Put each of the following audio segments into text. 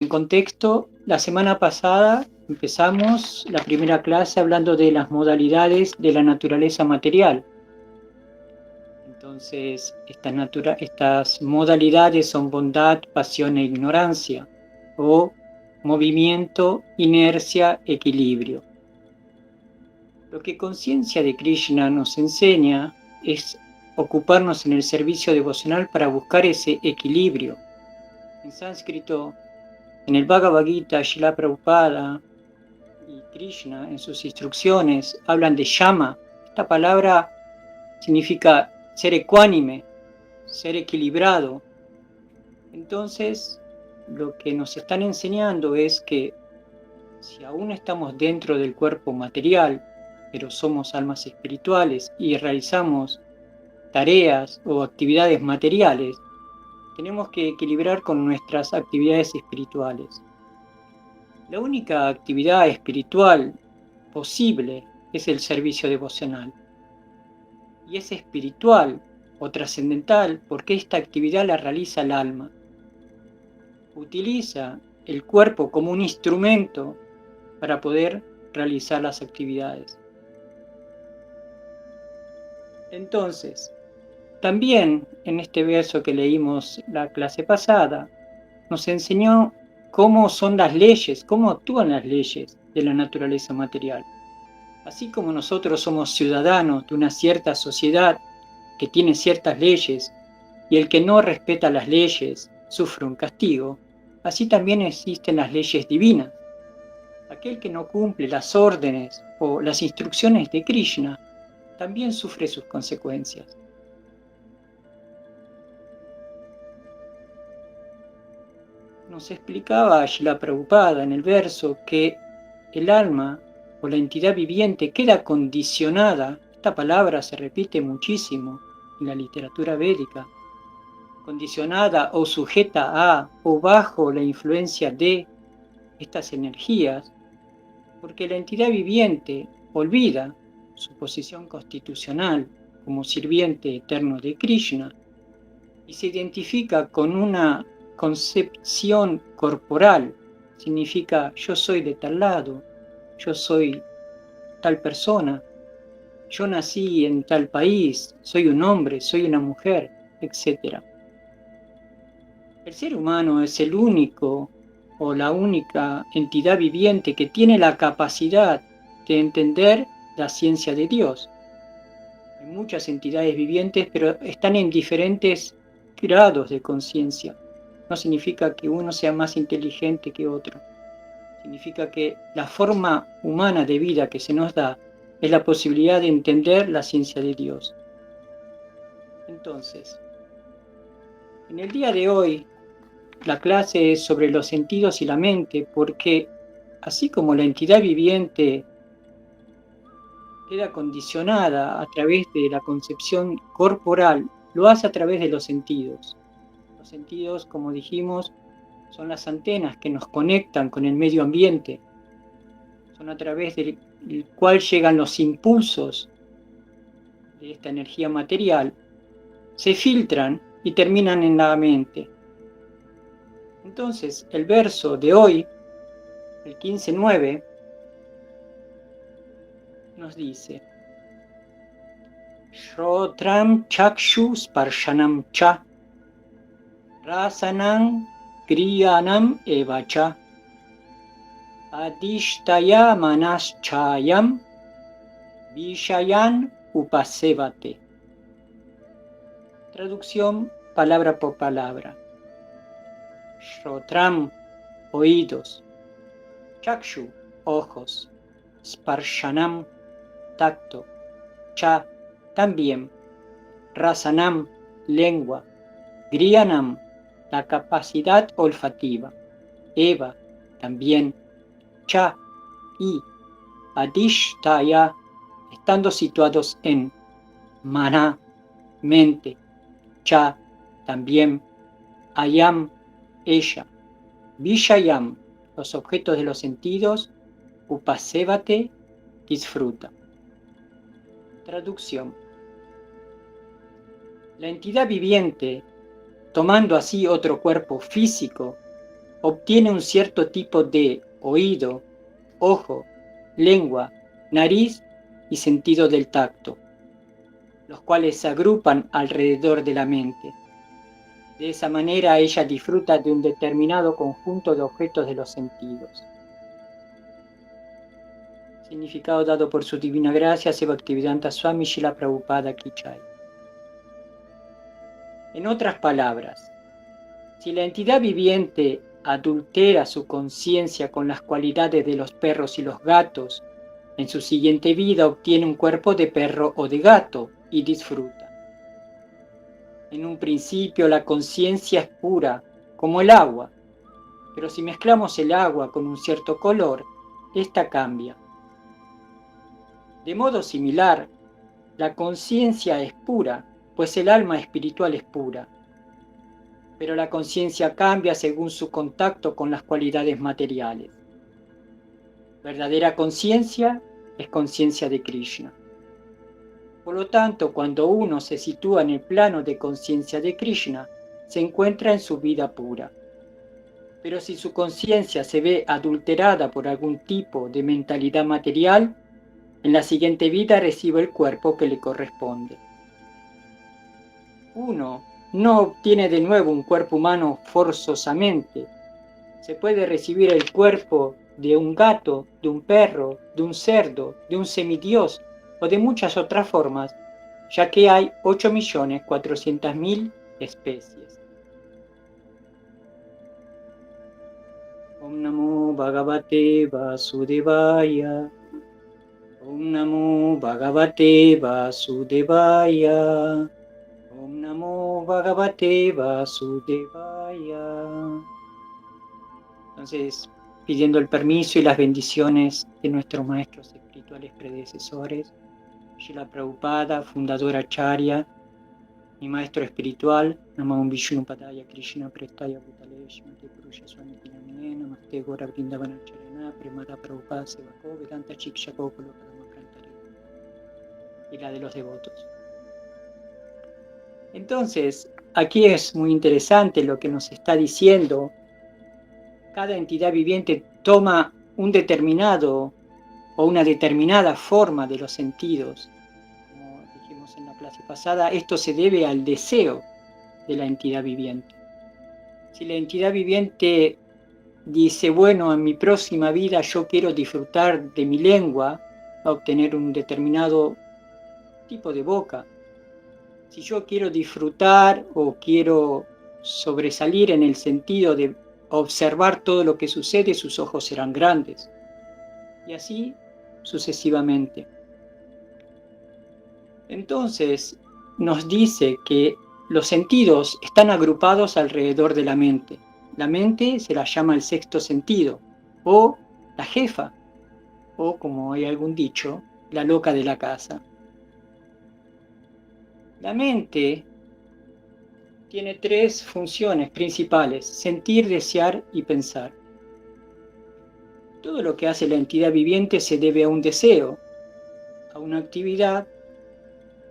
En contexto, la semana pasada empezamos la primera clase hablando de las modalidades de la naturaleza material. Entonces, estas modalidades son bondad, pasión e ignorancia, o movimiento, inercia, equilibrio. Lo que Conciencia de Krishna nos enseña es ocuparnos en el servicio devocional para buscar ese equilibrio. En sánscrito, en el Bhagavad Gita, Srila Prabhupada y Krishna en sus instrucciones hablan de Shama. Esta palabra significa ser ecuánime, ser equilibrado. Entonces, lo que nos están enseñando es que si aún estamos dentro del cuerpo material, pero somos almas espirituales y realizamos tareas o actividades materiales, tenemos que equilibrar con nuestras actividades espirituales. La única actividad espiritual posible es el servicio devocional. Y es espiritual o trascendental porque esta actividad la realiza el alma. Utiliza el cuerpo como un instrumento para poder realizar las actividades. Entonces, también en este verso que leímos la clase pasada, nos enseñó cómo son las leyes, cómo actúan las leyes de la naturaleza material. Así como nosotros somos ciudadanos de una cierta sociedad que tiene ciertas leyes y el que no respeta las leyes sufre un castigo, así también existen las leyes divinas. Aquel que no cumple las órdenes o las instrucciones de Krishna también sufre sus consecuencias. Nos explicaba Srila Prabhupada en el verso que el alma o la entidad viviente queda condicionada, esta palabra se repite muchísimo en la literatura védica, condicionada o sujeta a o bajo la influencia de estas energías, porque la entidad viviente olvida su posición constitucional como sirviente eterno de Krishna y se identifica con una concepción corporal. Significa yo soy de tal lado, yo soy tal persona, yo nací en tal país, soy un hombre, soy una mujer, etc. El ser humano es el único o la única entidad viviente que tiene la capacidad de entender la ciencia de Dios. Hay muchas entidades vivientes, pero están en diferentes grados de conciencia. No significa que uno sea más inteligente que otro. Significa que la forma humana de vida que se nos da es la posibilidad de entender la ciencia de Dios. Entonces, en el día de hoy, la clase es sobre los sentidos y la mente, porque así como la entidad viviente queda condicionada a través de la concepción corporal, lo hace a través de los sentidos. Los sentidos, como dijimos, son las antenas que nos conectan con el medio ambiente. Son a través del cual llegan los impulsos de esta energía material, se filtran y terminan en la mente. Entonces, el verso de hoy, el 15:9, nos dice: Shrotram chakshu sparshanam cha rasanam kriyanam evacha adishtaya manaschayam vishayan upasevate. Traducción palabra por palabra. Shrotram, oídos. Chakshu, ojos. Sparshanam, tacto. Cha, también. Rasanam, lengua. Griyanam, la capacidad olfativa. Eva, también. Cha, y. Adishtaya, estando situados en. Mana, mente. Cha, también. Ayam, ella. Vishayam, los objetos de los sentidos. Upasevate, disfruta. Traducción. La entidad viviente, tomando así otro cuerpo físico, obtiene un cierto tipo de oído, ojo, lengua, nariz y sentido del tacto, los cuales se agrupan alrededor de la mente. De esa manera ella disfruta de un determinado conjunto de objetos de los sentidos. Significado dado por su divina gracia, Seva Bhaktivedanta Swami Srila Prabhupada Ki Jai. En otras palabras, si la entidad viviente adultera su conciencia con las cualidades de los perros y los gatos, en su siguiente vida obtiene un cuerpo de perro o de gato y disfruta. En un principio la conciencia es pura, como el agua, pero si mezclamos el agua con un cierto color, esta cambia. De modo similar, la conciencia es pura, pues el alma espiritual es pura. Pero la conciencia cambia según su contacto con las cualidades materiales. Verdadera conciencia es conciencia de Krishna. Por lo tanto, cuando uno se sitúa en el plano de conciencia de Krishna, se encuentra en su vida pura. Pero si su conciencia se ve adulterada por algún tipo de mentalidad material, en la siguiente vida recibe el cuerpo que le corresponde. Uno no obtiene de nuevo un cuerpo humano forzosamente. Se puede recibir el cuerpo de un gato, de un perro, de un cerdo, de un semidios o de muchas otras formas, ya que hay 8.400.000 especies. Om Namo Bhagavate Vasudevaya. Om Namo Bhagavate Vasudevaya. Om Namo Bhagavate Vasudevaya. Entonces, pidiendo el permiso y las bendiciones de nuestros maestros espirituales predecesores, Srila Prabhupada, fundador Acharya, mi maestro espiritual, Namo Vishnu Padaya Krishna Prestaya Bhutale Shimate Purusha Swami Tinamine, Namaste Gora Vrindavana Charana, Premada Prabhupada Sevako, Vedanta Chikshako Kulokadama Prantare, y la de los devotos. Entonces, aquí es muy interesante lo que nos está diciendo. Cada entidad viviente toma un determinado o una determinada forma de los sentidos. Como dijimos en la clase pasada, esto se debe al deseo de la entidad viviente. Si la entidad viviente dice, bueno, en mi próxima vida yo quiero disfrutar de mi lengua, va a obtener un determinado tipo de boca. Si yo quiero disfrutar o quiero sobresalir en el sentido de observar todo lo que sucede, sus ojos serán grandes. Y así sucesivamente. Entonces, nos dice que los sentidos están agrupados alrededor de la mente. La mente se la llama el sexto sentido, o la jefa, o como hay algún dicho, la loca de la casa. La mente tiene tres funciones principales: sentir, desear y pensar. Todo lo que hace la entidad viviente se debe a un deseo, a una actividad.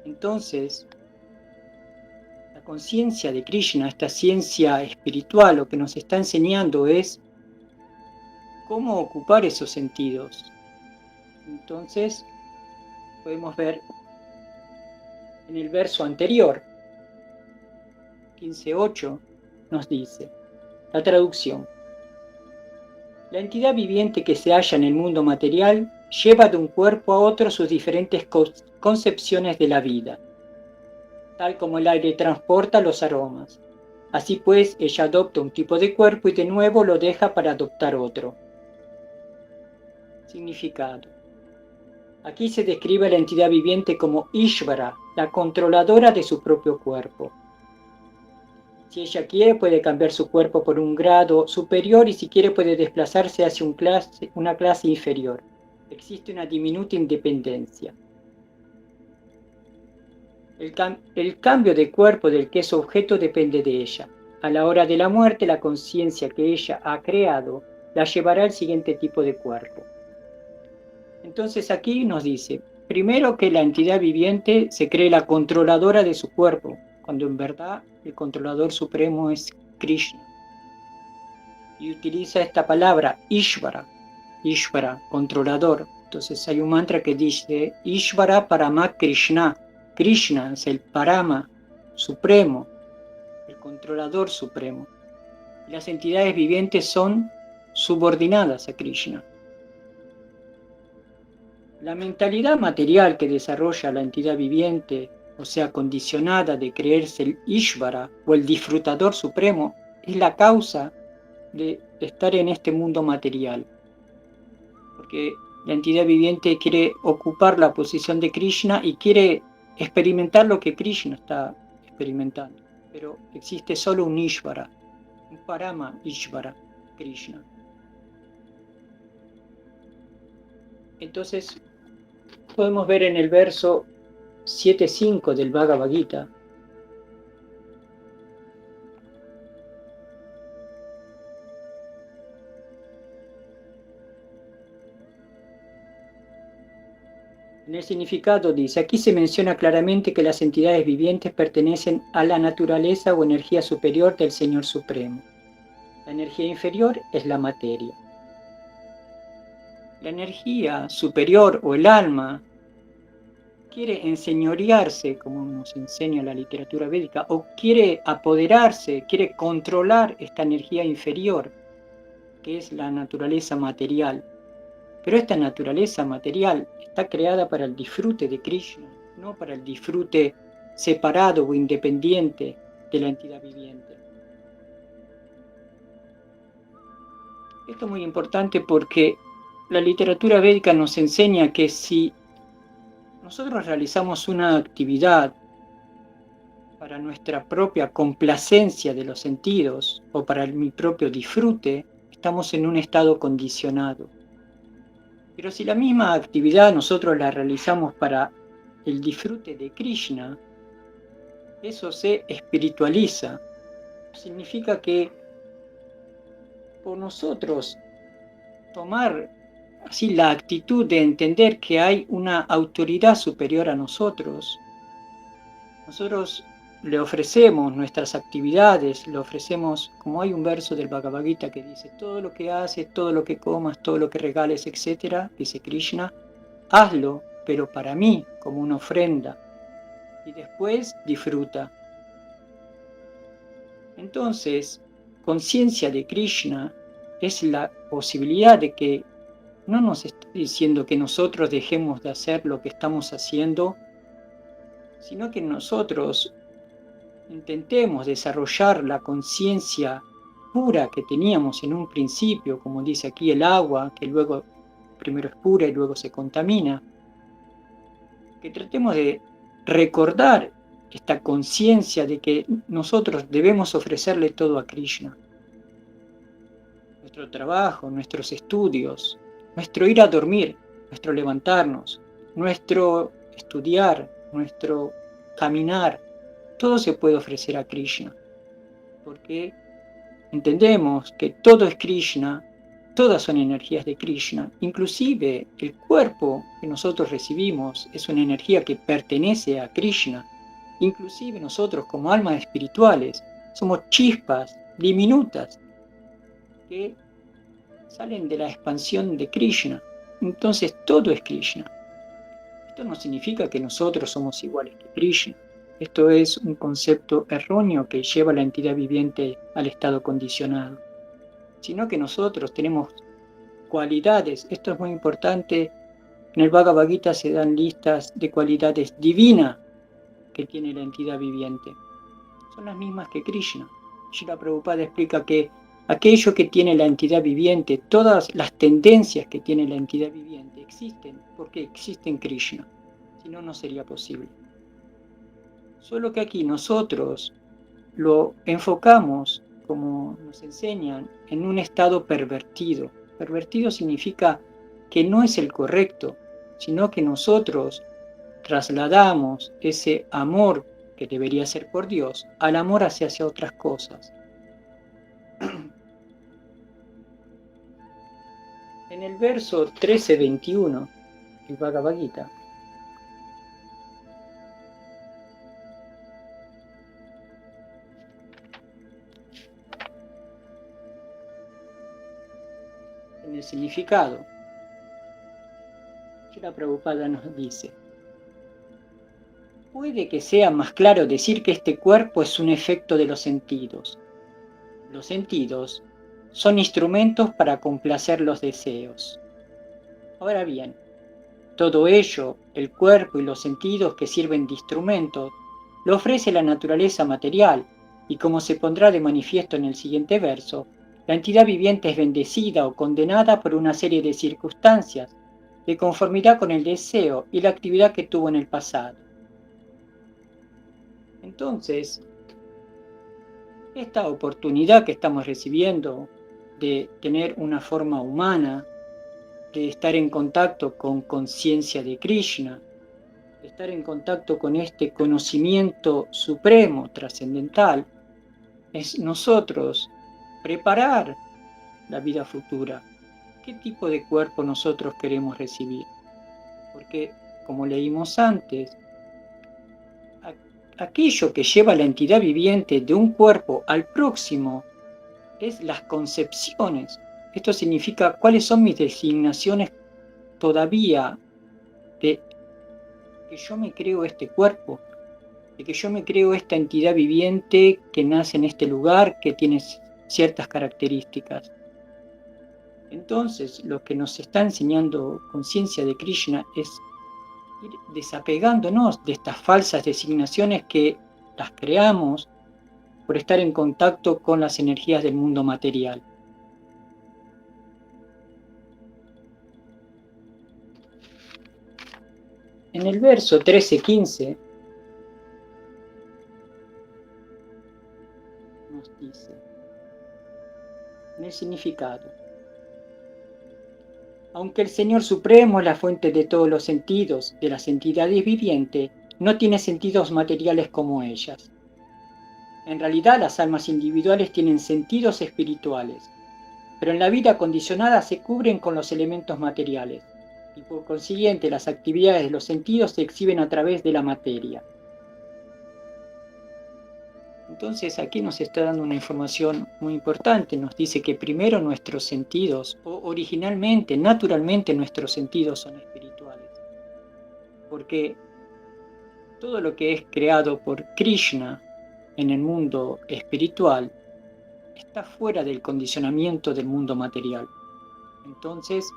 Entonces, la conciencia de Krishna, esta ciencia espiritual, lo que nos está enseñando es cómo ocupar esos sentidos. Entonces, podemos ver en el verso anterior, 15.8, nos dice, la traducción: la entidad viviente que se halla en el mundo material lleva de un cuerpo a otro sus diferentes concepciones de la vida, tal como el aire transporta los aromas. Así pues, ella adopta un tipo de cuerpo y de nuevo lo deja para adoptar otro. Significado: aquí se describe a la entidad viviente como Ishvara, la controladora de su propio cuerpo. Si ella quiere, puede cambiar su cuerpo por un grado superior y si quiere puede desplazarse hacia una clase inferior. Existe una diminuta independencia. El cambio de cuerpo del que es objeto depende de ella. A la hora de la muerte, la conciencia que ella ha creado la llevará al siguiente tipo de cuerpo. Entonces aquí nos dice, primero, que la entidad viviente se cree la controladora de su cuerpo, cuando en verdad el controlador supremo es Krishna. y utiliza esta palabra Ishvara, Ishvara, controlador. Entonces hay un mantra que dice Ishvara Parama Krishna. Krishna es el Parama supremo, el controlador supremo. Y las entidades vivientes son subordinadas a Krishna. La mentalidad material que desarrolla la entidad viviente, o sea, condicionada de creerse el Ishvara o el disfrutador supremo, es la causa de estar en este mundo material. Porque la entidad viviente quiere ocupar la posición de Krishna y quiere experimentar lo que Krishna está experimentando. Pero existe solo un Ishvara, un Parama Ishvara, Krishna. Entonces, podemos ver en el verso 7.5 del Bhagavad Gita, en el significado dice, aquí se menciona claramente que las entidades vivientes pertenecen a la naturaleza o energía superior del Señor Supremo. La energía inferior es la materia. La energía superior o el alma quiere enseñorearse, como nos enseña la literatura védica, o quiere apoderarse, quiere controlar esta energía inferior, que es la naturaleza material. Pero esta naturaleza material está creada para el disfrute de Krishna, no para el disfrute separado o independiente de la entidad viviente. Esto es muy importante porque la literatura védica nos enseña que si nosotros realizamos una actividad para nuestra propia complacencia de los sentidos o para mi propio disfrute, estamos en un estado condicionado. Pero si la misma actividad nosotros la realizamos para el disfrute de Krishna, eso se espiritualiza. Significa que por nosotros tomar así la actitud de entender que hay una autoridad superior a nosotros le ofrecemos nuestras actividades, le ofrecemos, como hay un verso del Bhagavad Gita que dice, todo lo que haces, todo lo que comas, todo lo que regales, etc., dice Krishna, hazlo, pero para mí, como una ofrenda, y después disfruta. Entonces, conciencia de Krishna es la posibilidad de que no nos esté diciendo que nosotros dejemos de hacer lo que estamos haciendo, sino que nosotros intentemos desarrollar la conciencia pura que teníamos en un principio, como dice aquí el agua, que luego primero es pura y luego se contamina, que tratemos de recordar esta conciencia de que nosotros debemos ofrecerle todo a Krishna. Nuestro trabajo, nuestros estudios, nuestro ir a dormir, nuestro levantarnos, nuestro estudiar, nuestro caminar, todo se puede ofrecer a Krishna, porque entendemos que todo es Krishna, todas son energías de Krishna, inclusive el cuerpo que nosotros recibimos es una energía que pertenece a Krishna, inclusive nosotros como almas espirituales somos chispas diminutas que salen de la expansión de Krishna, entonces todo es Krishna. Esto no significa que nosotros somos iguales que Krishna. Esto es un concepto erróneo que lleva a la entidad viviente al estado condicionado, sino que nosotros tenemos cualidades. Esto es muy importante. En el Bhagavad Gita se dan listas de cualidades divinas que tiene la entidad viviente. Son las mismas que Krishna. Srila Prabhupada explica que aquello que tiene la entidad viviente, todas las tendencias que tiene la entidad viviente existen porque existe en Krishna. Si no, no sería posible. Solo que aquí nosotros lo enfocamos, como nos enseñan, en un estado pervertido. Pervertido significa que no es el correcto, sino que nosotros trasladamos ese amor que debería ser por Dios al amor hacia otras cosas. En el verso 13:21 del Bhagavad Gita, En el significado, Srila Prabhupada nos dice: puede que sea más claro decir que este cuerpo es un efecto de los sentidos. Los sentidos son instrumentos para complacer los deseos. Ahora bien, todo ello, el cuerpo y los sentidos que sirven de instrumentos, lo ofrece la naturaleza material, y como se pondrá de manifiesto en el siguiente verso, la entidad viviente es bendecida o condenada por una serie de circunstancias, de conformidad con el deseo y la actividad que tuvo en el pasado. Entonces, esta oportunidad que estamos recibiendo de tener una forma humana, de estar en contacto con conciencia de Krishna, de estar en contacto con este conocimiento supremo, trascendental, es nosotros preparar la vida futura. ¿Qué tipo de cuerpo nosotros queremos recibir? Porque, como leímos antes, aquello que lleva la entidad viviente de un cuerpo al próximo es las concepciones. Esto significa cuáles son mis designaciones todavía de que yo me creo este cuerpo, de que yo me creo esta entidad viviente que nace en este lugar, que tiene ciertas características. Entonces, lo que nos está enseñando conciencia de Krishna es ir desapegándonos de estas falsas designaciones que las creamos por estar en contacto con las energías del mundo material. En el verso 13-15 nos dice, en el significado: aunque el Señor Supremo es la fuente de todos los sentidos de las entidades vivientes, no tiene sentidos materiales como ellas. En realidad, las almas individuales tienen sentidos espirituales, pero en la vida condicionada se cubren con los elementos materiales, y por consiguiente las actividades de los sentidos se exhiben a través de la materia. Entonces aquí nos está dando una información muy importante. Nos dice que primero nuestros sentidos, o originalmente, naturalmente nuestros sentidos son espirituales. Porque todo lo que es creado por Krishna en el mundo espiritual está fuera del condicionamiento del mundo material. Entonces,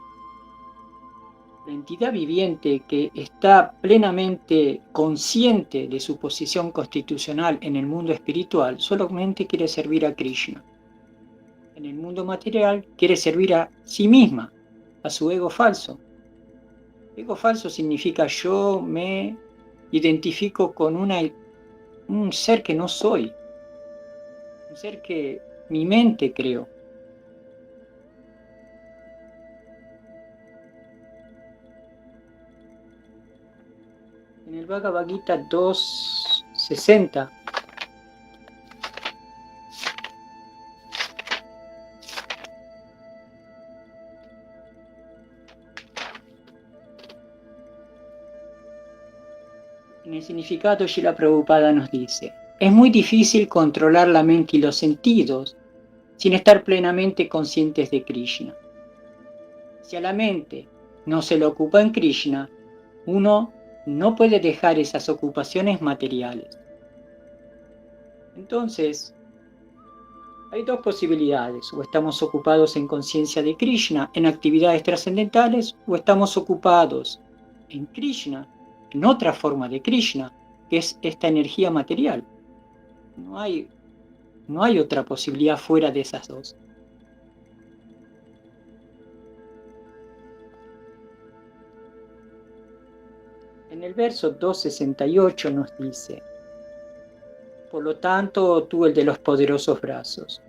la entidad viviente que está plenamente consciente de su posición constitucional en el mundo espiritual solamente quiere servir a Krishna. En el mundo material quiere servir a sí misma, a su ego falso. Ego falso significa yo me identifico con un ser que no soy, un ser que mi mente creó. En el Bhagavad Gita 2.60 en el significado, Srila Prabhupada nos dice: es muy difícil controlar la mente y los sentidos sin estar plenamente conscientes de Krishna. Si a la mente no se le ocupa en Krishna, uno no puede dejar esas ocupaciones materiales. Entonces, hay dos posibilidades: o estamos ocupados en conciencia de Krishna, en actividades trascendentales, o estamos ocupados en Krishna, en otra forma de Krishna, que es esta energía material. No hay otra posibilidad fuera de esas dos. En el verso 268 nos dice: por lo tanto, tú el de los poderosos brazos,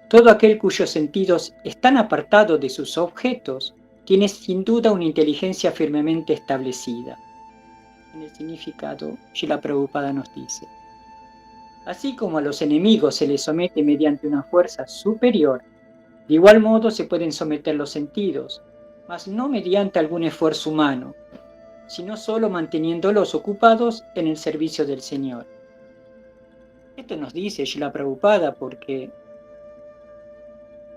todo aquel cuyos sentidos están apartados de sus objetos, tiene sin duda una inteligencia firmemente establecida. En el significado, Srila Prabhupada nos dice: así como a los enemigos se les somete mediante una fuerza superior, de igual modo se pueden someter los sentidos, mas no mediante algún esfuerzo humano, sino solo manteniéndolos ocupados en el servicio del Señor. Esto nos dice Srila Prabhupada porque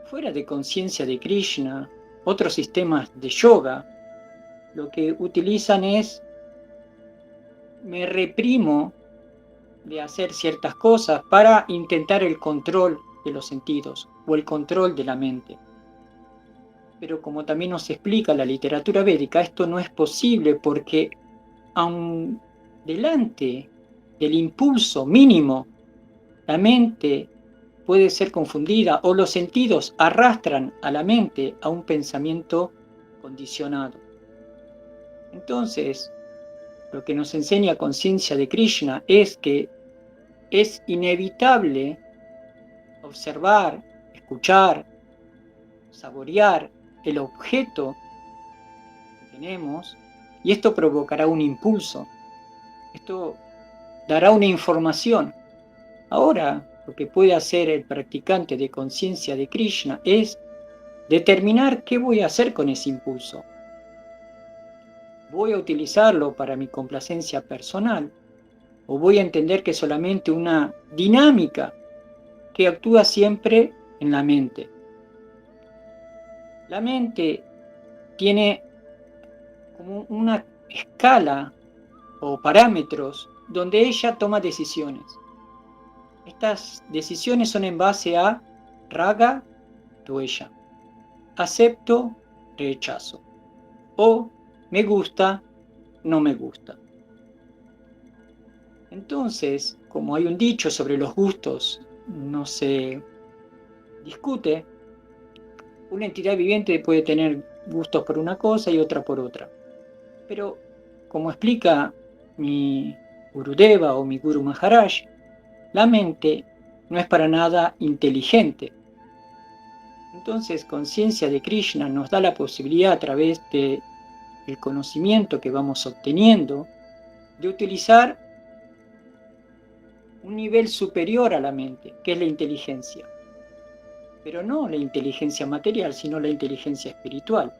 fuera de conciencia de Krishna, otros sistemas de yoga, lo que utilizan es, me reprimo de hacer ciertas cosas para intentar el control de los sentidos o el control de la mente. Pero como también nos explica la literatura védica, esto no es posible porque aun delante del impulso mínimo, la mente puede ser confundida o los sentidos arrastran a la mente a un pensamiento condicionado. Entonces, lo que nos enseña Conciencia de Krishna es que es inevitable observar, escuchar, saborear el objeto que tenemos, y esto provocará un impulso, esto dará una información. Ahora, lo que puede hacer el practicante de Conciencia de Krishna es determinar qué voy a hacer con ese impulso. ¿Voy a utilizarlo para mi complacencia personal? ¿O voy a entender que es solamente una dinámica que actúa siempre en la mente? La mente tiene como una escala o parámetros donde ella toma decisiones. Estas decisiones son en base a raga, tuella, acepto, rechazo, o me gusta, no me gusta. Entonces, como hay un dicho sobre los gustos, no se discute, una entidad viviente puede tener gustos por una cosa y otra por otra. Pero, como explica mi Gurudeva o mi Guru Maharaj, la mente no es para nada inteligente. Entonces, Conciencia de Krishna nos da la posibilidad a través del conocimiento que vamos obteniendo de utilizar un nivel superior a la mente, que es la inteligencia. Pero no la inteligencia material, sino la inteligencia espiritual.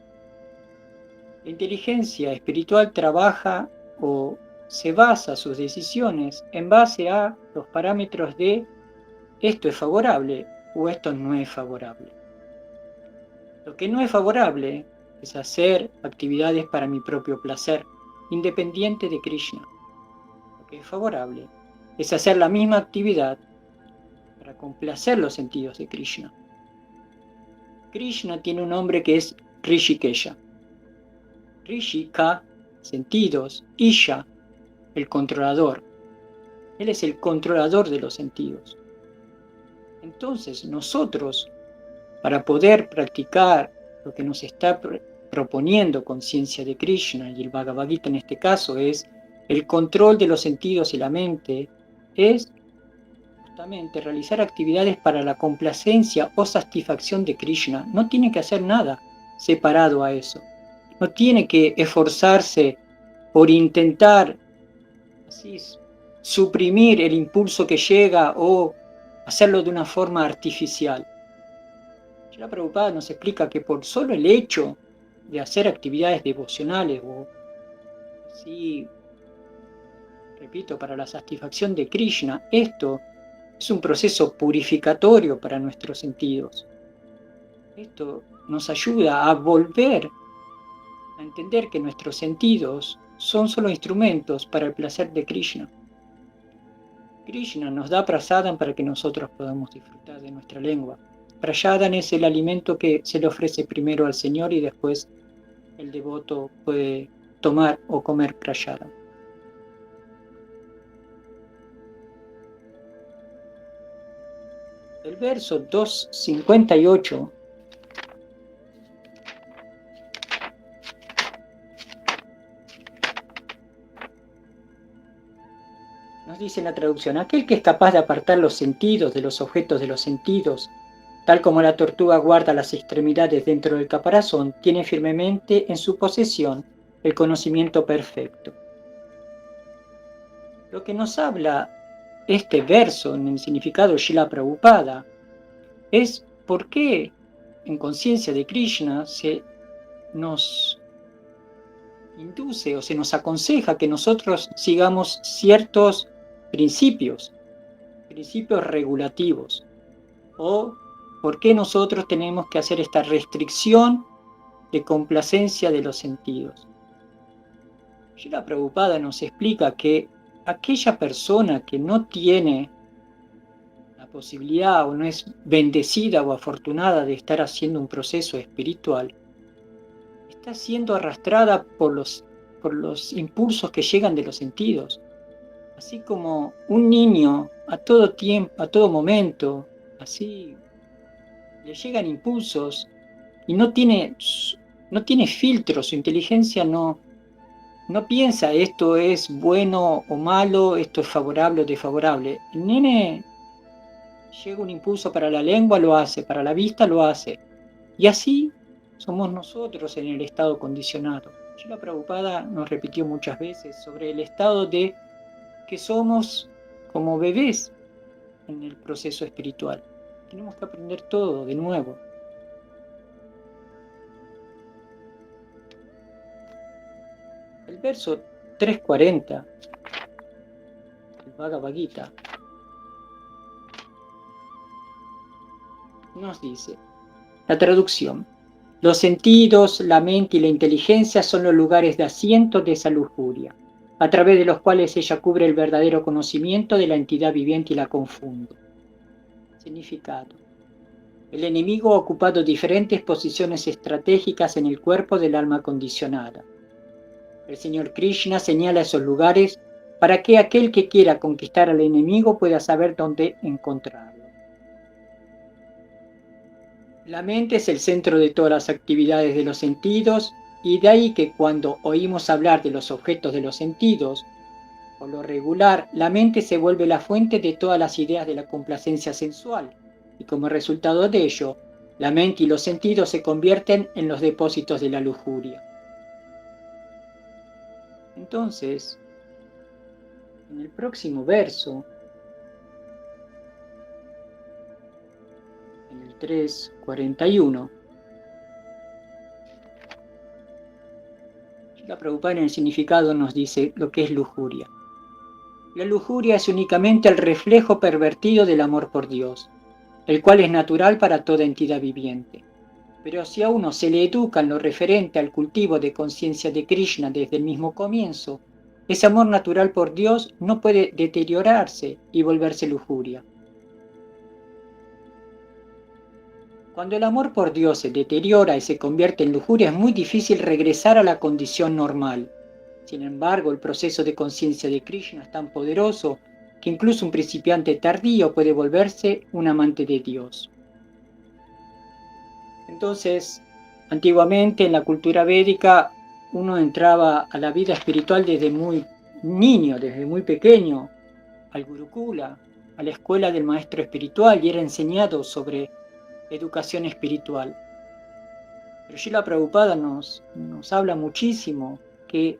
La inteligencia espiritual trabaja o se basa sus decisiones en base a los parámetros de esto es favorable o esto no es favorable. Lo que no es favorable es hacer actividades para mi propio placer, independiente de Krishna. Lo que es favorable es hacer la misma actividad para complacer los sentidos de Krishna. Krishna tiene un nombre que es Rishikesha. Rishika, sentidos, Isha, el controlador. Él es el controlador de los sentidos. Entonces nosotros, para poder practicar lo que nos está proponiendo Conciencia de Krishna, y el Bhagavad Gita en este caso es el control de los sentidos y la mente, es justamente realizar actividades para la complacencia o satisfacción de Krishna. No tiene que hacer nada separado a eso. No tiene que esforzarse por intentar así, suprimir el impulso que llega o hacerlo de una forma artificial. Srila Prabhupada nos explica que por solo el hecho de hacer actividades devocionales o así, repito, para la satisfacción de Krishna, esto es un proceso purificatorio para nuestros sentidos. Esto nos ayuda a volver a entender que nuestros sentidos son solo instrumentos para el placer de Krishna. Krishna nos da prasadam para que nosotros podamos disfrutar de nuestra lengua. Prasadam es el alimento que se le ofrece primero al Señor y después el devoto puede tomar o comer prasadam. El verso 258 nos dice en la traducción: aquel que es capaz de apartar los sentidos de los objetos de los sentidos, tal como la tortuga guarda las extremidades dentro del caparazón, tiene firmemente en su posesión el conocimiento perfecto. Lo que nos habla este verso en el significado de Srila Prabhupada es por qué en Conciencia de Krishna se nos induce o se nos aconseja que nosotros sigamos ciertos principios regulativos, o por qué nosotros tenemos que hacer esta restricción de complacencia de los sentidos. Srila Prabhupada nos explica que aquella persona que no tiene la posibilidad o no es bendecida o afortunada de estar haciendo un proceso espiritual, está siendo arrastrada por los impulsos que llegan de los sentidos. Así como un niño a todo tiempo, a todo momento, así le llegan impulsos y no tiene filtro, su inteligencia no piensa esto es bueno o malo, esto es favorable o desfavorable. El nene llega un impulso para la lengua, lo hace, para la vista lo hace. Y así somos nosotros en el estado condicionado. Srila Prabhupada nos repitió muchas veces sobre el estado de que somos como bebés en el proceso espiritual. Tenemos que aprender todo de nuevo. El verso 340 del Bhagavad Gita nos dice, la traducción: los sentidos, la mente y la inteligencia son los lugares de asiento de esa lujuria, a través de los cuales ella cubre el verdadero conocimiento de la entidad viviente y la confunde. Significado: el enemigo ha ocupado diferentes posiciones estratégicas en el cuerpo del alma condicionada. El Señor Krishna señala esos lugares para que aquel que quiera conquistar al enemigo pueda saber dónde encontrarlo. La mente es el centro de todas las actividades de los sentidos, y de ahí que cuando oímos hablar de los objetos de los sentidos, por lo regular, la mente se vuelve la fuente de todas las ideas de la complacencia sensual, y como resultado de ello, la mente y los sentidos se convierten en los depósitos de la lujuria. Entonces, en el próximo verso, en el 341, la Prabhupada en el significado nos dice lo que es lujuria. La lujuria es únicamente el reflejo pervertido del amor por Dios, el cual es natural para toda entidad viviente. Pero si a uno se le educa en lo referente al cultivo de conciencia de Krishna desde el mismo comienzo, ese amor natural por Dios no puede deteriorarse y volverse lujuria. Cuando el amor por Dios se deteriora y se convierte en lujuria, es muy difícil regresar a la condición normal. Sin embargo, el proceso de conciencia de Krishna es tan poderoso que incluso un principiante tardío puede volverse un amante de Dios. Entonces, antiguamente en la cultura védica, uno entraba a la vida espiritual desde muy niño, desde muy pequeño, al Gurukula, a la escuela del maestro espiritual, y era enseñado sobre educación espiritual. Pero Srila Prabhupada nos habla muchísimo que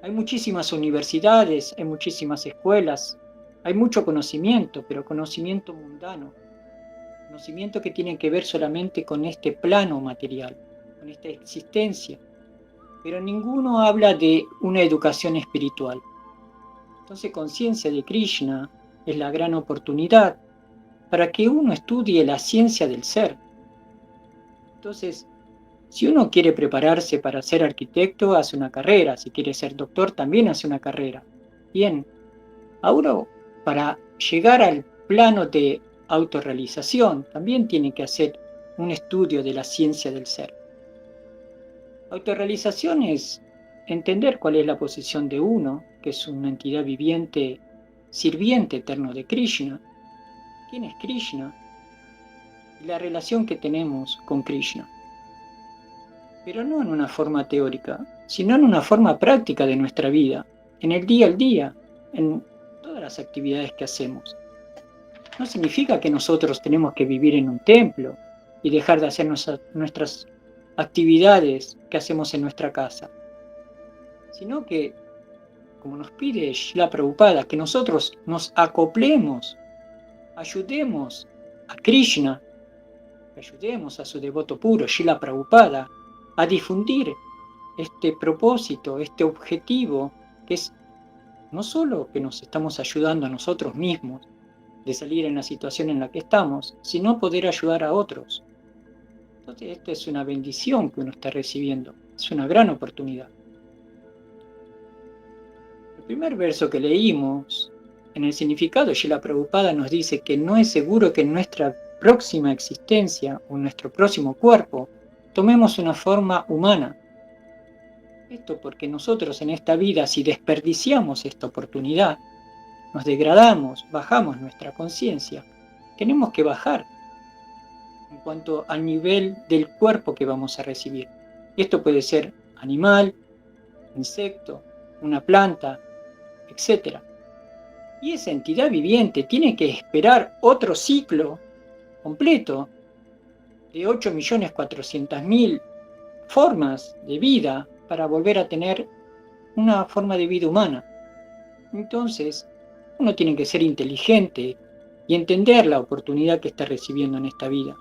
hay muchísimas universidades, hay muchísimas escuelas, hay mucho conocimiento, pero conocimiento mundano, conocimiento que tiene que ver solamente con este plano material, con esta existencia, pero ninguno habla de una educación espiritual. Entonces, conciencia de Krishna es la gran oportunidad para que uno estudie la ciencia del ser. Entonces, si uno quiere prepararse para ser arquitecto, hace una carrera. Si quiere ser doctor, también hace una carrera. Bien, ahora para llegar al plano de autorrealización, también tiene que hacer un estudio de la ciencia del ser. Autorrealización es entender cuál es la posición de uno, que es una entidad viviente, sirviente eterno de Krishna. ¿Quién es Krishna? Y la relación que tenemos con Krishna. Pero no en una forma teórica, sino en una forma práctica de nuestra vida, en el día al día, en todas las actividades que hacemos. No significa que nosotros tenemos que vivir en un templo y dejar de hacer nuestras actividades que hacemos en nuestra casa, sino que, como nos pide Srila Prabhupada, que nosotros nos acoplemos, ayudemos a Krishna, ayudemos a su devoto puro, Srila Prabhupada, a difundir este propósito, este objetivo, que es no solo que nos estamos ayudando a nosotros mismos de salir en la situación en la que estamos, sino poder ayudar a otros. Entonces, esta es una bendición que uno está recibiendo, es una gran oportunidad. El primer verso que leímos, en el significado, Srila Prabhupada nos dice que no es seguro que en nuestra próxima existencia o en nuestro próximo cuerpo tomemos una forma humana. Esto porque nosotros en esta vida, si desperdiciamos esta oportunidad, nos degradamos, bajamos nuestra conciencia. Tenemos que bajar en cuanto al nivel del cuerpo que vamos a recibir. Y esto puede ser animal, insecto, una planta, etc. Y esa entidad viviente tiene que esperar otro ciclo completo de 8.400.000 formas de vida para volver a tener una forma de vida humana. Entonces, uno tiene que ser inteligente y entender la oportunidad que está recibiendo en esta vida.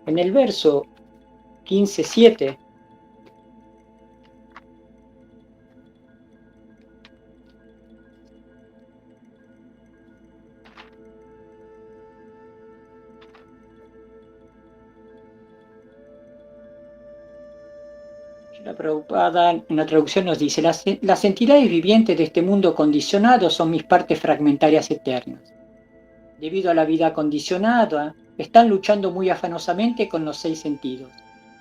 En el verso 15.7, la Prabhupada en la traducción nos dice: las entidades vivientes de este mundo condicionado son mis partes fragmentarias eternas. Debido a la vida condicionada, están luchando muy afanosamente con los 6 sentidos,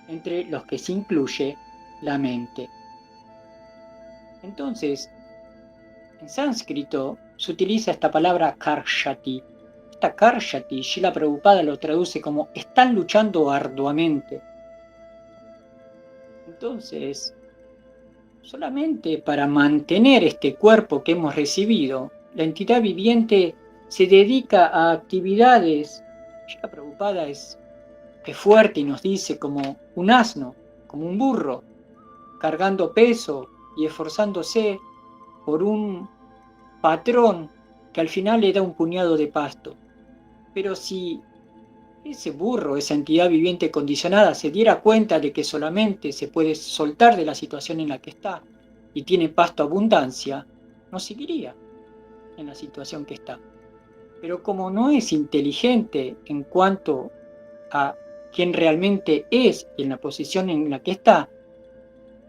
entre los que se incluye la mente. Entonces, en sánscrito se utiliza esta palabra karshati. Esta karshati, Srila Prabhupada lo traduce como están luchando arduamente. Entonces, solamente para mantener este cuerpo que hemos recibido, la entidad viviente se dedica a actividades. Srila Prabhupada es fuerte y nos dice como un asno, como un burro, cargando peso y esforzándose por un patrón que al final le da un puñado de pasto. Pero si ese burro, esa entidad viviente condicionada, se diera cuenta de que solamente se puede soltar de la situación en la que está y tiene pasto abundancia, no seguiría en la situación que está. Pero como no es inteligente en cuanto a quién realmente es y en la posición en la que está,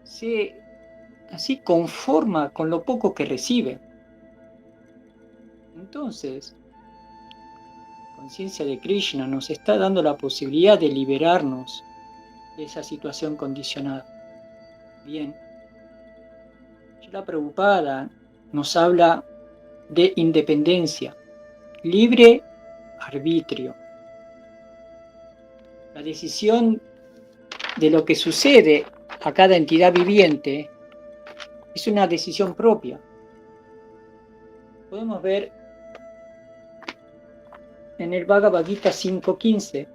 se así conforma con lo poco que recibe. Entonces, conciencia de Krishna nos está dando la posibilidad de liberarnos de esa situación condicionada. Bien, Srila Prabhupada nos habla de independencia, libre arbitrio. La decisión de lo que sucede a cada entidad viviente es una decisión propia. Podemos ver en el Bhagavad Gita 5.15.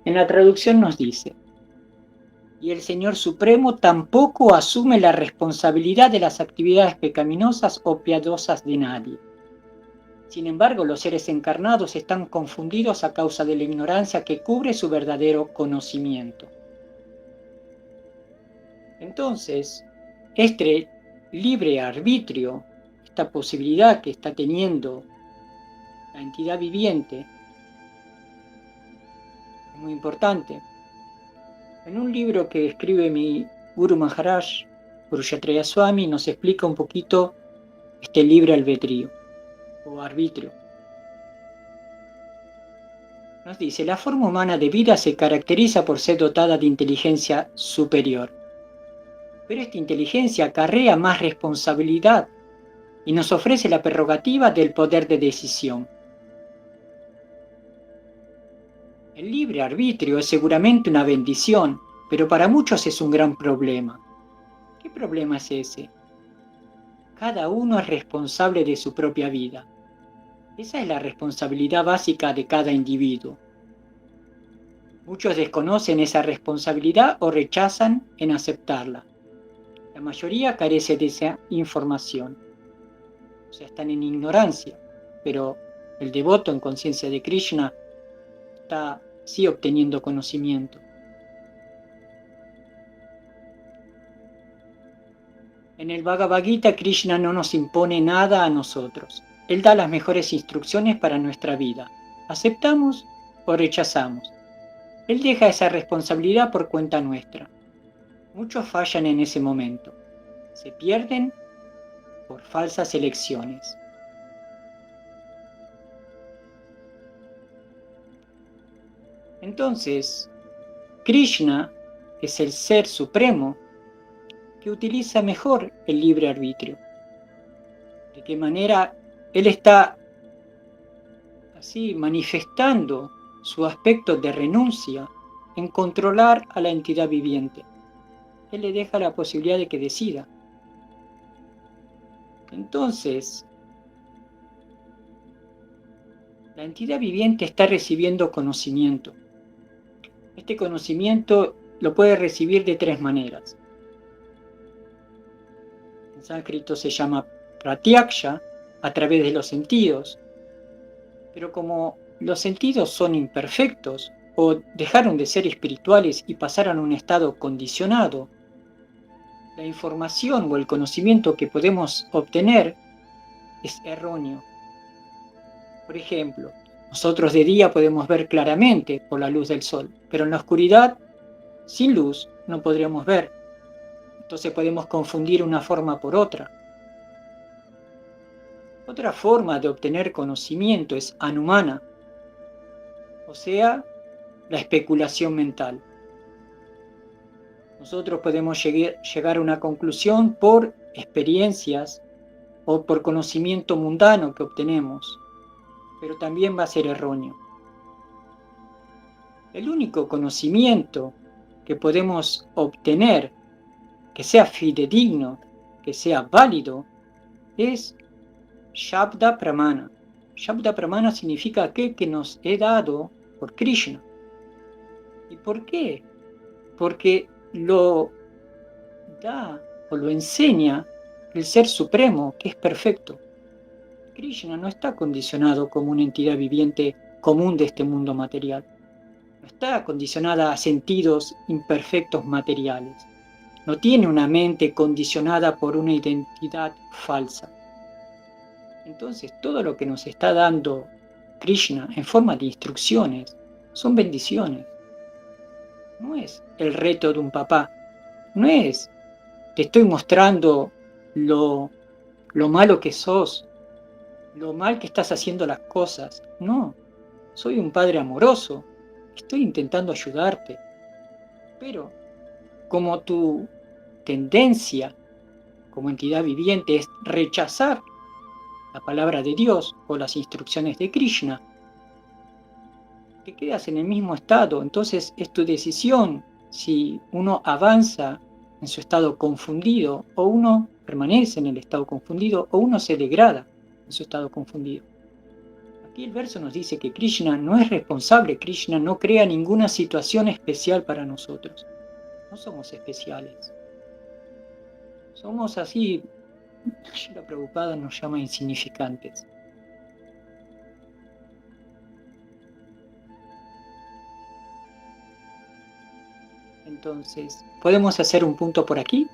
En la traducción nos dice: y el Señor Supremo tampoco asume la responsabilidad de las actividades pecaminosas o piadosas de nadie. Sin embargo, los seres encarnados están confundidos a causa de la ignorancia que cubre su verdadero conocimiento. Entonces, este libre arbitrio, esta posibilidad que está teniendo la entidad viviente, es muy importante. En un libro que escribe mi Guru Maharaj, Guru Kshatriya Swami, nos explica un poquito este libre albedrío o arbitrio. Nos dice: la forma humana de vida se caracteriza por ser dotada de inteligencia superior. Pero esta inteligencia acarrea más responsabilidad y nos ofrece la prerrogativa del poder de decisión. El libre arbitrio es seguramente una bendición, pero para muchos es un gran problema. ¿Qué problema es ese? Cada uno es responsable de su propia vida. Esa es la responsabilidad básica de cada individuo. Muchos desconocen esa responsabilidad o rechazan en aceptarla. La mayoría carece de esa información. O sea, están en ignorancia, pero el devoto en conciencia de Krishna, está sí obteniendo conocimiento. En el Bhagavad Gita, Krishna no nos impone nada a nosotros. Él da las mejores instrucciones para nuestra vida. ¿Aceptamos o rechazamos? Él deja esa responsabilidad por cuenta nuestra. Muchos fallan en ese momento. Se pierden por falsas elecciones. Entonces, Krishna es el ser supremo que utiliza mejor el libre arbitrio. De qué manera él está así manifestando su aspecto de renuncia en controlar a la entidad viviente. Él le deja la posibilidad de que decida. Entonces, la entidad viviente está recibiendo conocimiento. Este conocimiento lo puede recibir de tres maneras. En sánscrito se llama pratyaksha, a través de los sentidos. Pero como los sentidos son imperfectos o dejaron de ser espirituales y pasaron a un estado condicionado, la información o el conocimiento que podemos obtener es erróneo. Por ejemplo, nosotros de día podemos ver claramente por la luz del sol, pero en la oscuridad, sin luz, no podríamos ver. Entonces podemos confundir una forma por otra. Otra forma de obtener conocimiento es anumana, o sea, la especulación mental. Nosotros podemos llegar a una conclusión por experiencias o por conocimiento mundano que obtenemos, pero también va a ser erróneo. El único conocimiento que podemos obtener, que sea fidedigno, que sea válido, es Shabda Pramana. Shabda Pramana significa aquel que nos he dado por Krishna. ¿Y por qué? Porque lo da o lo enseña el Ser Supremo, que es perfecto. Krishna no está condicionado como una entidad viviente común de este mundo material. No está condicionada a sentidos imperfectos materiales. No tiene una mente condicionada por una identidad falsa. Entonces, todo lo que nos está dando Krishna en forma de instrucciones son bendiciones. No es el reto de un papá. No es, te estoy mostrando lo malo que sos, lo mal que estás haciendo las cosas. No, soy un padre amoroso. Estoy intentando ayudarte. Pero como tu tendencia como entidad viviente es rechazar la palabra de Dios o las instrucciones de Krishna, te quedas en el mismo estado. Entonces es tu decisión si uno avanza en su estado confundido o uno permanece en el estado confundido o uno se degrada en su estado confundido. Aquí el verso nos dice que Krishna no es responsable, Krishna no crea ninguna situación especial para nosotros. No somos especiales. Somos así, Srila Prabhupada nos llama insignificantes. Entonces, podemos hacer un punto por aquí.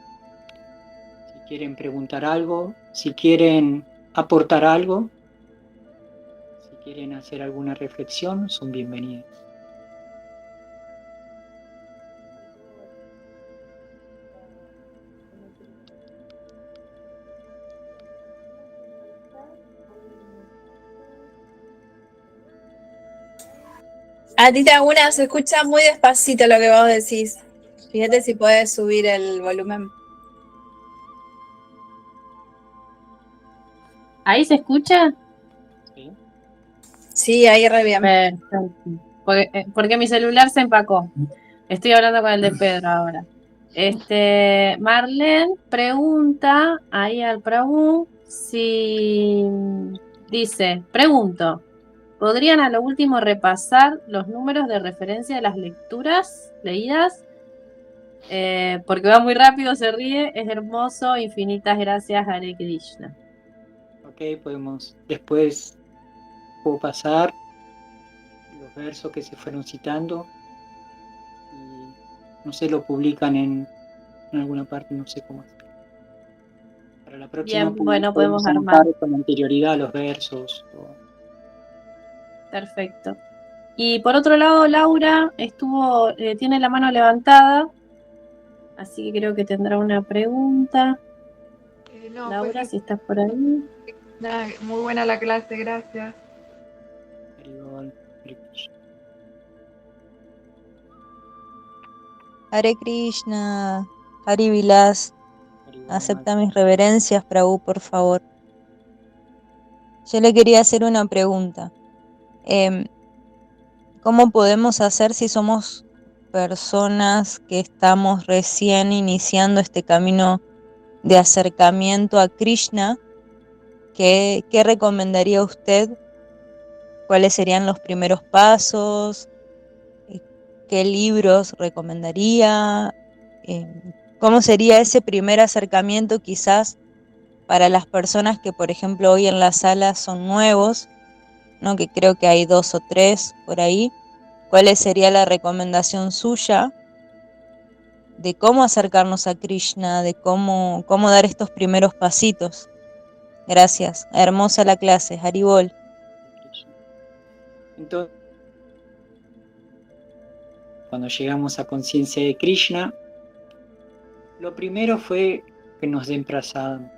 Si quieren preguntar algo, si quieren aportar algo, si quieren hacer alguna reflexión, son bienvenidos. Adita, una se escucha muy despacito lo que vos decís. Fíjate si podés subir el volumen. ¿Ahí se escucha? ¿Sí? Sí, ahí re bien. Perfecto. Porque mi celular se empacó. Estoy hablando con el de Pedro ahora. Marlene pregunta ahí al Prabhu si dice, pregunto, ¿podrían a lo último repasar los números de referencia de las lecturas leídas? Porque va muy rápido, se ríe, es hermoso, infinitas gracias, Hare Krishna. Ok, podemos después puedo pasar los versos que se fueron citando y no sé, lo publican en alguna parte, no sé cómo hacer. Para la próxima Bien, bueno, podemos podemos armar. anotar con anterioridad los versos. Perfecto. Y por otro lado, Laura tiene la mano levantada, así que creo que tendrá una pregunta. No, Laura, pues si estás por ahí. nada, muy buena la clase, gracias. Haribol, Hare Krishna. Hare Krishna, Hari Vilas, Haribol, acepta mis reverencias, Prabhu, por favor. Yo le quería hacer una pregunta. ¿Cómo podemos hacer si somos personas que estamos recién iniciando este camino de acercamiento a Krishna? ¿Qué recomendaría usted? ¿Cuáles serían los primeros pasos? ¿Qué libros recomendaría? ¿Cómo sería ese primer acercamiento quizás para las personas que, por ejemplo, hoy en la sala son nuevos, ¿no? Que creo que hay 2 o 3 por ahí? ¿Cuál sería la recomendación suya de cómo acercarnos a Krishna, de cómo dar estos primeros pasitos? Gracias. Hermosa la clase, Haribol. Krishna. Entonces, cuando llegamos a conciencia de Krishna, lo primero fue que nos den prasadam,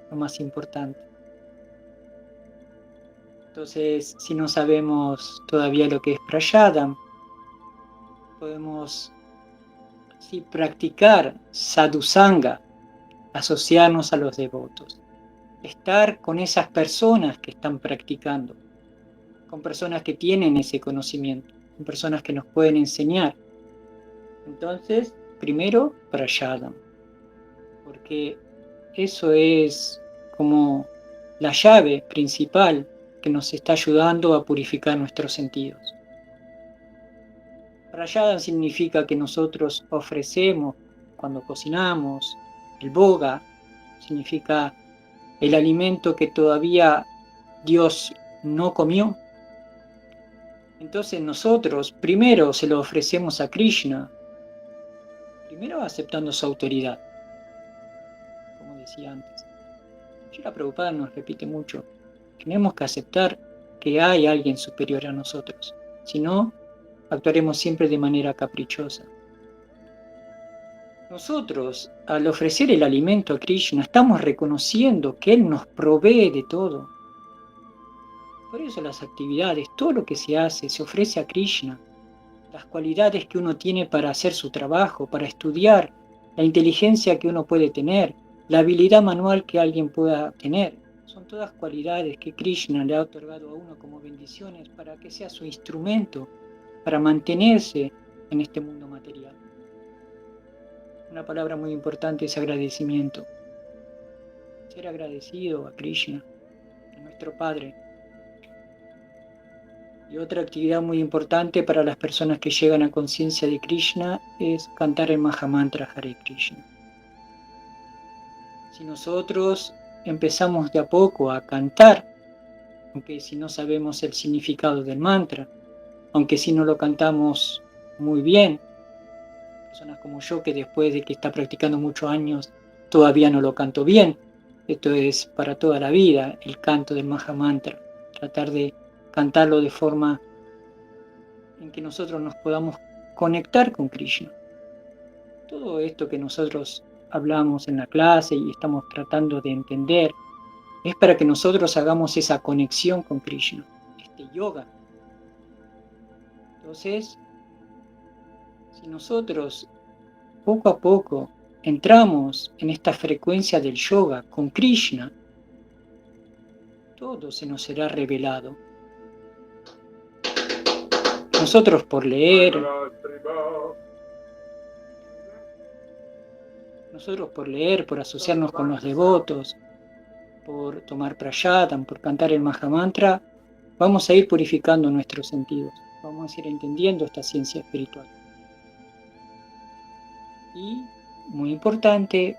lo más importante. Entonces, si no sabemos todavía lo que es prasadam, podemos así practicar sadhusanga, asociarnos a los devotos, estar con esas personas que están practicando, con personas que tienen ese conocimiento, con personas que nos pueden enseñar. Entonces, primero, prasadam, porque eso es como la llave principal que nos está ayudando a purificar nuestros sentidos. Prasadam significa que nosotros ofrecemos, cuando cocinamos, el boga, significa el alimento que todavía Dios no comió. Entonces nosotros primero se lo ofrecemos a Krishna, primero aceptando su autoridad, como decía antes. Srila Prabhupada nos repite mucho, tenemos que aceptar que hay alguien superior a nosotros, si no, actuaremos siempre de manera caprichosa. Nosotros, al ofrecer el alimento a Krishna, estamos reconociendo que Él nos provee de todo. Por eso las actividades, todo lo que se hace, se ofrece a Krishna. Las cualidades que uno tiene para hacer su trabajo, para estudiar, la inteligencia que uno puede tener, la habilidad manual que alguien pueda tener, son todas cualidades que Krishna le ha otorgado a uno como bendiciones para que sea su instrumento para mantenerse en este mundo material. Una palabra muy importante es agradecimiento. Ser agradecido a Krishna, a nuestro Padre. Y otra actividad muy importante para las personas que llegan a conciencia de Krishna es cantar el Mahamantra Hare Krishna. Si nosotros empezamos de a poco a cantar, aunque si no sabemos el significado del mantra, aunque si no lo cantamos muy bien, personas como yo que después de que está practicando muchos años todavía no lo canto bien, esto es para toda la vida, el canto del Mahamantra, tratar de cantarlo de forma en que nosotros nos podamos conectar con Krishna. Todo esto que nosotros hablamos en la clase y estamos tratando de entender es para que nosotros hagamos esa conexión con Krishna, este yoga. Entonces, si nosotros poco a poco entramos en esta frecuencia del yoga con Krishna, todo se nos será revelado. Nosotros por leer, por asociarnos con los devotos, por tomar prasadam, por cantar el Mahamantra, vamos a ir purificando nuestros sentidos, vamos a ir entendiendo esta ciencia espiritual. Y, muy importante,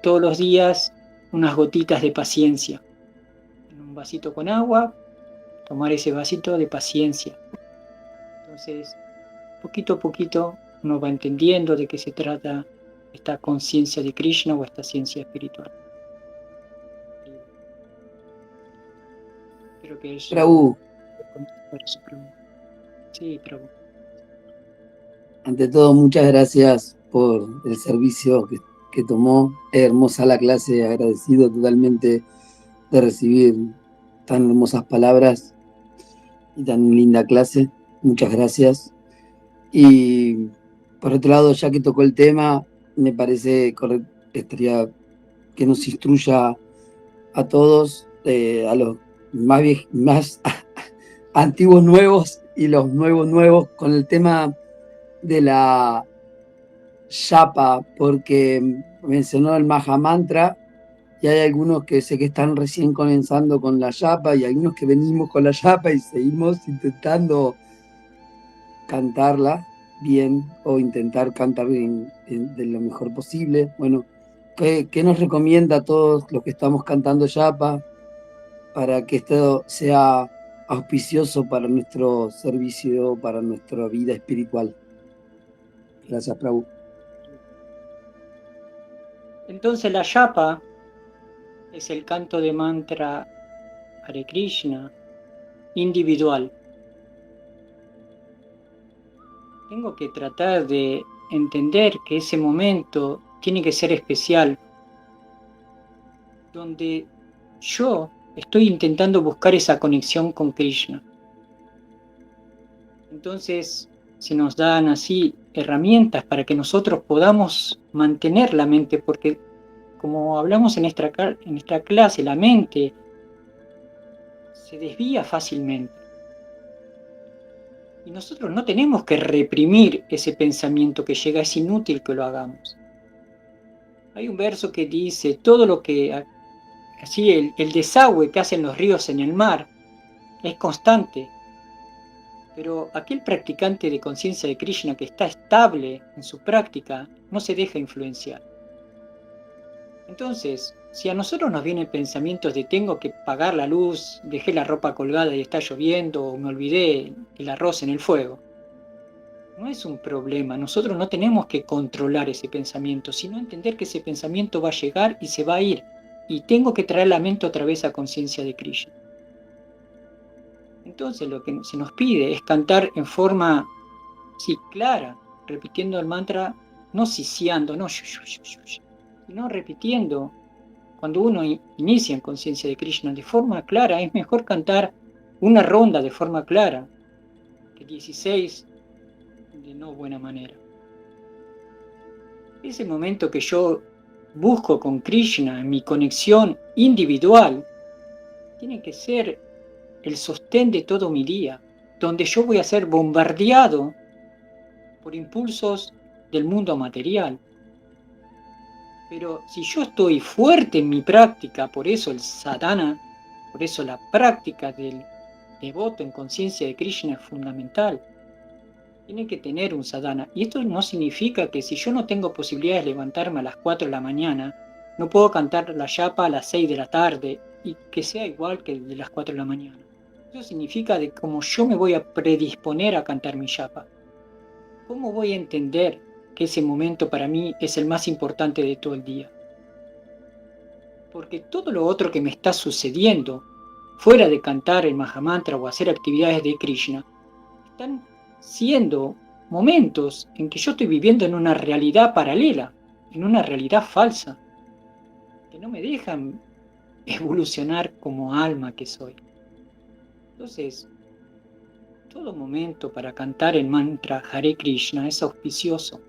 todos los días unas gotitas de paciencia. En un un vasito con agua, tomar ese vasito de paciencia. Entonces, poquito a poquito uno va entendiendo de qué se trata esta conciencia de Krishna o esta ciencia espiritual. Creo que eso Prabhu, contestar su pregunta. Sí, Prabhu. ante todo, muchas gracias por el servicio que tomó. Hermosa la clase, agradecido totalmente de recibir tan hermosas palabras y tan linda clase. Muchas gracias. Y por otro lado, ya que tocó el tema, me parece correcto, estaría que nos instruya a todos, a los más antiguos nuevos y los nuevos, con el tema de la yapa, porque mencionó el Mahamantra y hay algunos que sé que están recién comenzando con la yapa y algunos que venimos con la yapa y seguimos intentando cantarla bien o intentar cantar de lo mejor posible. Bueno, ¿qué nos recomienda a todos los que estamos cantando yapa para que esto sea auspicioso para nuestro servicio, para nuestra vida espiritual? Gracias, Prabhu. Entonces la yapa es el canto de mantra Hare Krishna individual. Tengo que tratar de entender que ese momento tiene que ser especial, donde yo estoy intentando buscar esa conexión con Krishna. Entonces se nos dan así herramientas para que nosotros podamos mantener la mente, porque como hablamos en esta clase, la mente se desvía fácilmente. Y nosotros no tenemos que reprimir ese pensamiento que llega, es inútil que lo hagamos. Hay un verso que dice, todo lo que, así el desagüe que hacen los ríos en el mar es constante, pero aquel practicante de conciencia de Krishna que está estable en su práctica no se deja influenciar. Entonces, si a nosotros nos vienen pensamientos de tengo que pagar la luz, dejé la ropa colgada y está lloviendo, o me olvidé el arroz en el fuego, no es un problema. Nosotros no tenemos que controlar ese pensamiento, sino entender que ese pensamiento va a llegar y se va a ir. Y tengo que traer la mente otra vez a conciencia de Krishna. Entonces lo que se nos pide es cantar en forma, sí, clara, repitiendo el mantra, no sisiando, no sino repitiendo. Cuando uno inicia en conciencia de Krishna de forma clara, es mejor cantar una ronda de forma clara que 16 de no buena manera. Ese momento que yo busco con Krishna, en mi conexión individual, tiene que ser el sostén de todo mi día, donde yo voy a ser bombardeado por impulsos del mundo material. Pero si yo estoy fuerte en mi práctica, por eso el sadhana, por eso la práctica del devoto en conciencia de Krishna es fundamental. Tiene que tener un sadhana. Y esto no significa que si yo no tengo posibilidades de levantarme a las 4 de la mañana, no puedo cantar la yapa a las 6 de la tarde y que sea igual que de las 4 de la mañana. Eso significa de cómo yo me voy a predisponer a cantar mi yapa. ¿Cómo voy a entender que ese momento para mí es el más importante de todo el día? Porque todo lo otro que me está sucediendo, fuera de cantar el Mahamantra o hacer actividades de Krishna, están siendo momentos en que yo estoy viviendo en una realidad paralela, en una realidad falsa, que no me dejan evolucionar como alma que soy. Entonces, todo momento para cantar el mantra Hare Krishna es auspicioso.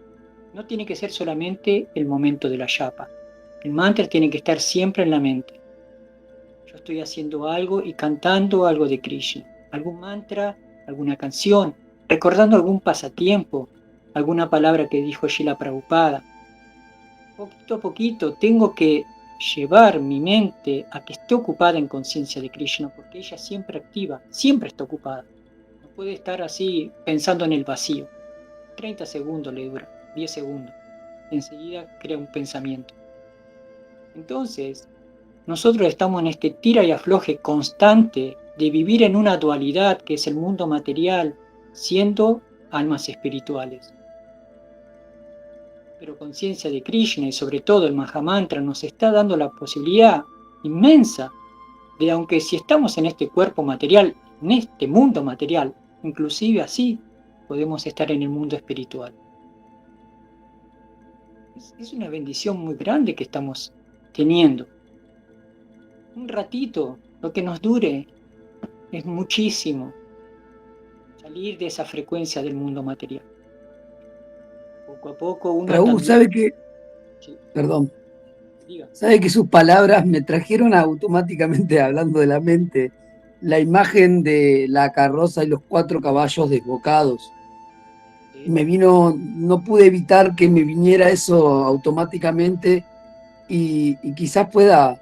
No tiene que ser solamente el momento de la yapa. El mantra tiene que estar siempre en la mente. Yo estoy haciendo algo y cantando algo de Krishna. Algún mantra, alguna canción, recordando algún pasatiempo, alguna palabra que dijo Srila Prabhupada. Poquito a poquito tengo que llevar mi mente a que esté ocupada en conciencia de Krishna, porque ella siempre activa, siempre está ocupada. No puede estar así pensando en el vacío. 30 segundos le dura, 10 segundos. Enseguida crea un pensamiento. Entonces, nosotros estamos en este tira y afloje constante de vivir en una dualidad que es el mundo material, siendo almas espirituales. Pero conciencia de Krishna y sobre todo el Mahamantra nos está dando la posibilidad inmensa de, aunque si estamos en este cuerpo material, en este mundo material, inclusive así podemos estar en el mundo espiritual. Es una bendición muy grande que estamos teniendo. Un ratito, lo que nos dure, es muchísimo. Salir de esa frecuencia del mundo material. Poco a poco uno Raúl, también... ¿sabe qué? Sí, Perdón. diga. ¿Sabe que sus palabras me trajeron automáticamente, hablando de la mente, la imagen de la carroza y los 4 caballos desbocados? Sí. Me vino, no pude evitar que me viniera eso automáticamente y quizás pueda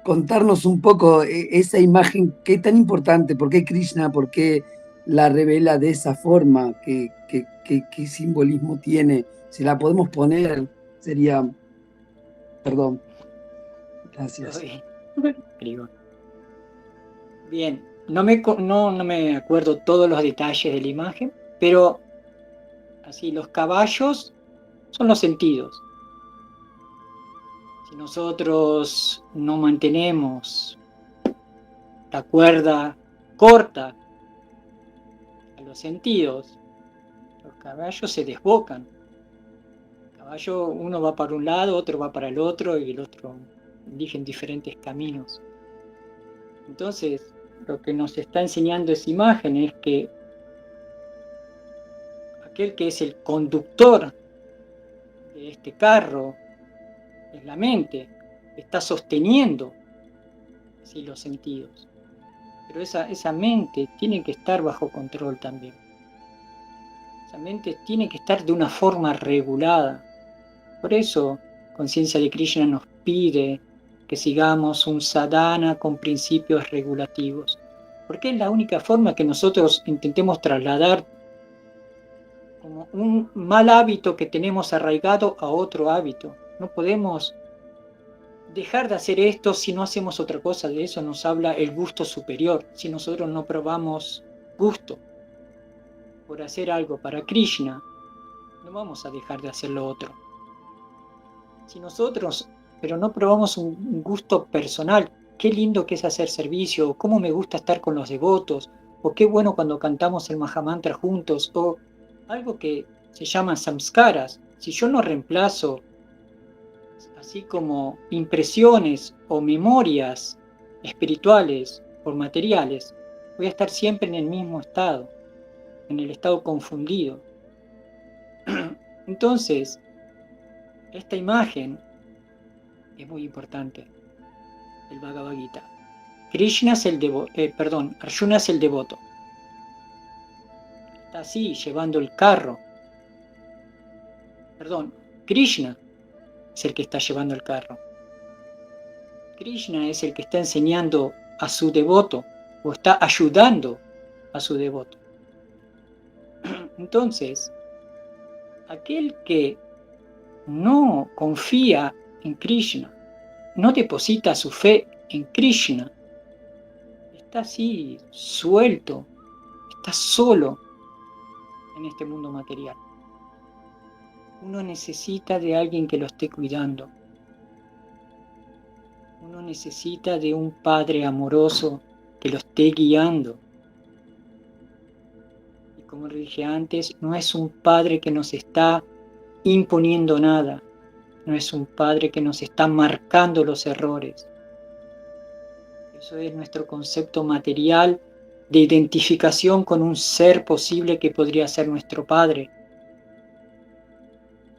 contarnos un poco esa imagen, qué tan importante, por qué Krishna, por qué la revela de esa forma, qué simbolismo tiene. Si la podemos poner, sería... Perdón. Gracias. Digo. Bien, no me acuerdo todos los detalles de la imagen, pero así, los caballos son los sentidos. Si nosotros no mantenemos la cuerda corta a los sentidos, los caballos se desbocan. El caballo, uno va para un lado, otro va para el otro y el otro eligen diferentes caminos. Entonces, lo que nos está enseñando esa imagen es que aquel que es el conductor de este carro es la mente, está sosteniendo así los sentidos. Pero esa mente tiene que estar bajo control también. Esa mente tiene que estar de una forma regulada. Por eso, Conciencia de Krishna nos pide que sigamos un sadhana con principios regulativos. Porque es la única forma que nosotros intentemos trasladar como un mal hábito que tenemos arraigado a otro hábito. No podemos dejar de hacer esto si no hacemos otra cosa. De eso nos habla el gusto superior. Si nosotros no probamos gusto por hacer algo para Krishna, no vamos a dejar de hacer lo otro. Si nosotros, pero no probamos un gusto personal, qué lindo que es hacer servicio, o cómo me gusta estar con los devotos, o qué bueno cuando cantamos el Mahamantra juntos, o algo que se llaman samskaras. Si yo no reemplazo así como impresiones o memorias espirituales por materiales, voy a estar siempre en el mismo estado, en el estado confundido. Entonces, esta imagen es muy importante, el Bhagavad Gita. Krishna es Arjuna es el devoto. Está así, llevando el carro. Krishna es el que está llevando el carro. Krishna es el que está enseñando a su devoto, o está ayudando a su devoto. Entonces, aquel que no confía en Krishna, no deposita su fe en Krishna, está así, suelto, está solo en este mundo material. Uno necesita de alguien que lo esté cuidando. Uno necesita de un padre amoroso que lo esté guiando. Y como dije antes, no es un padre que nos está imponiendo nada. No es un padre que nos está marcando los errores. Eso es nuestro concepto material de identificación con un ser posible que podría ser nuestro padre.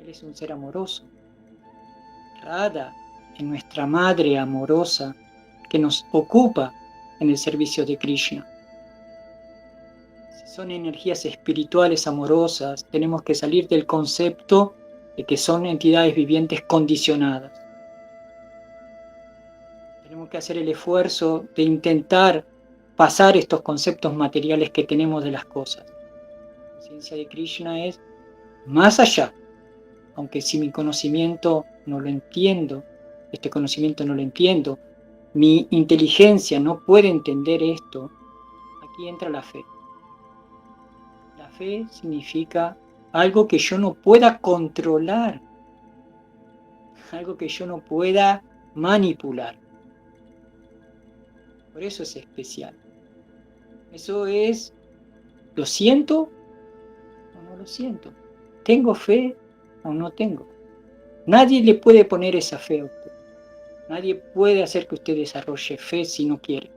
Él es un ser amoroso. Radha es nuestra madre amorosa que nos ocupa en el servicio de Krishna. Si son energías espirituales amorosas, tenemos que salir del concepto de que son entidades vivientes condicionadas. Tenemos que hacer el esfuerzo de intentar pasar estos conceptos materiales que tenemos de las cosas. La conciencia de Krishna es más allá, aunque si mi conocimiento no lo entiendo, este conocimiento no lo entiendo, mi inteligencia no puede entender esto, aquí entra la fe. La fe significa algo que yo no pueda controlar, algo que yo no pueda manipular. Por eso es especial. Eso es, ¿lo siento o no lo siento? ¿Tengo fe o no tengo? Nadie le puede poner esa fe a usted. Nadie puede hacer que usted desarrolle fe si no quiere.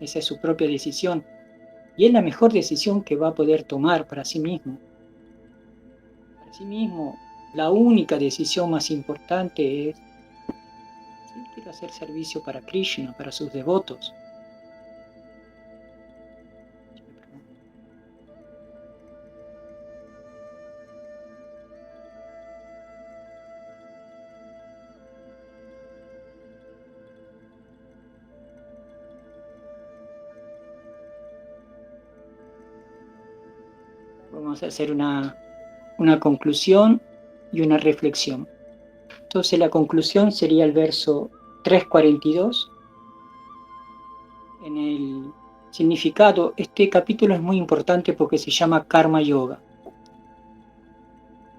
Esa es su propia decisión. Y es la mejor decisión que va a poder tomar para sí mismo. Para sí mismo, la única decisión más importante es: ¿sí quiero hacer servicio para Krishna, para sus devotos? Vamos a hacer una conclusión y una reflexión. Entonces la conclusión sería el verso 342. En el significado, este capítulo es muy importante porque se llama Karma Yoga.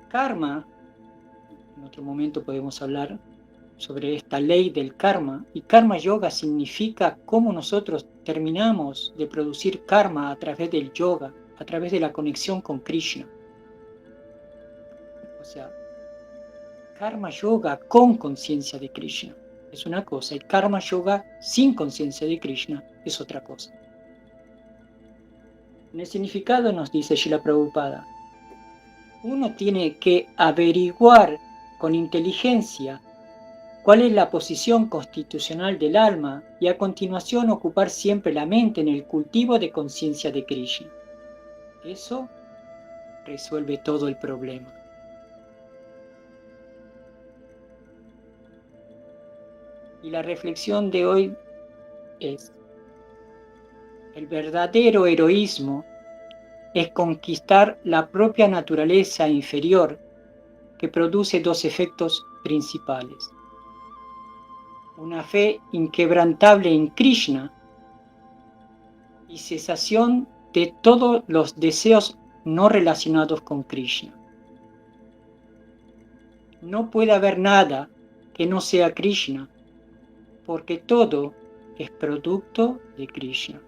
Karma, en otro momento podemos hablar sobre esta ley del karma, y Karma Yoga significa cómo nosotros terminamos de producir karma a través del yoga, a través de la conexión con Krishna. O sea, Karma Yoga con conciencia de Krishna es una cosa, y Karma Yoga sin conciencia de Krishna es otra cosa. En el significado nos dice Srila Prabhupada: uno tiene que averiguar con inteligencia cuál es la posición constitucional del alma y a continuación ocupar siempre la mente en el cultivo de conciencia de Krishna. Eso resuelve todo el problema. Y la reflexión de hoy es: el verdadero heroísmo es conquistar la propia naturaleza inferior, que produce dos efectos principales: una fe inquebrantable en Krishna y cesación de todos los deseos no relacionados con Krishna. No puede haber nada que no sea Krishna, porque todo es producto de Krishna.